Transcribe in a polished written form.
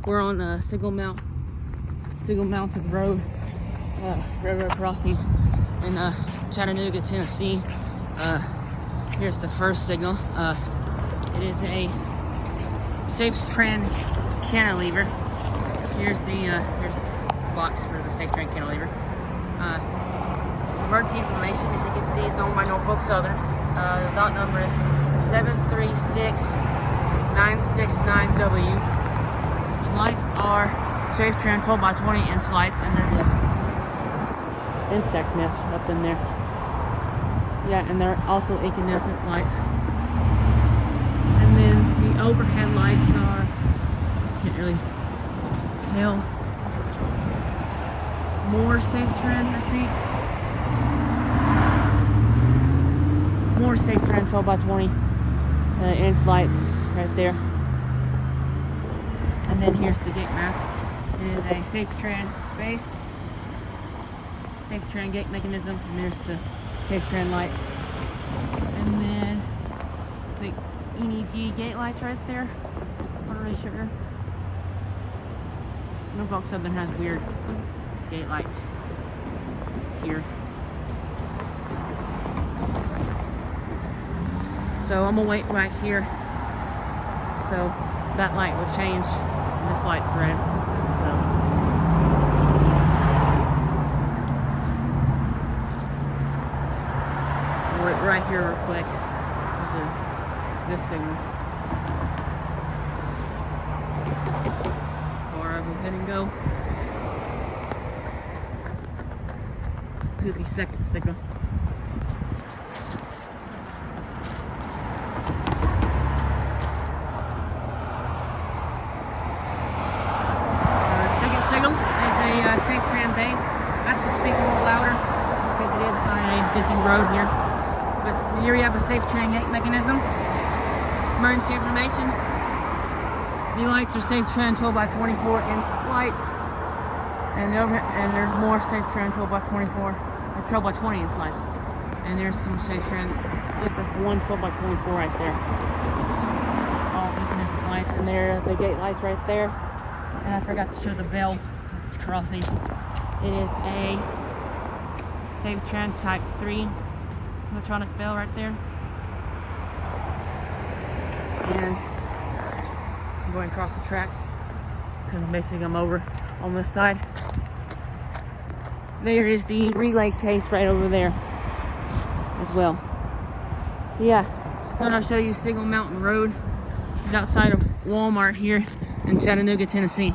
We're on Signal Mountain Road, railroad crossing in Chattanooga, Tennessee. Here's the first signal. It is a safe tran cantilever. Here's the box for the safe tran cantilever. Emergency information, as you can see, it's owned by Norfolk Southern. The dot number is 736969W. Lights are safe tran 12x20 inch lights, and there's the insect nest up in there. Yeah, and they're also incandescent lights. And then the overhead lights are, can't really tell, more safe tran, I think. More safe tran 12x20 inch lights right there. And then here's the gate mask. It is a safe tran base, safe tran gate mechanism, and there's the safe tran lights. And then the NEG gate lights right there. Not really sure. Norfolk Southern has weird gate lights here. So I'm gonna wait right here. So that light will change. This light's red. So I'll wait right here real quick. This signal. Or I'll go ahead and go to the second signal. Signal is a safe tran base. I have to speak a little louder because it is on a busy road here. But here we have a safe tran gate mechanism. Emergency information. The lights are safe tran 12x24 inch lights, and there's more safe tran 12x24 or 12x20 inch lights. And there's some safe tran. Look, there's one 12x24 right there. All incandescent lights, and there are the gate lights right there. And I forgot to show the bell that's crossing. It is a safe tran type 3 electronic bell right there. And I'm going across the tracks because I'm over on this side. There is the relay case right over there as well. So yeah, thought I'll show you Signal Mountain Road. It's outside of Walmart here in Chattanooga, Tennessee.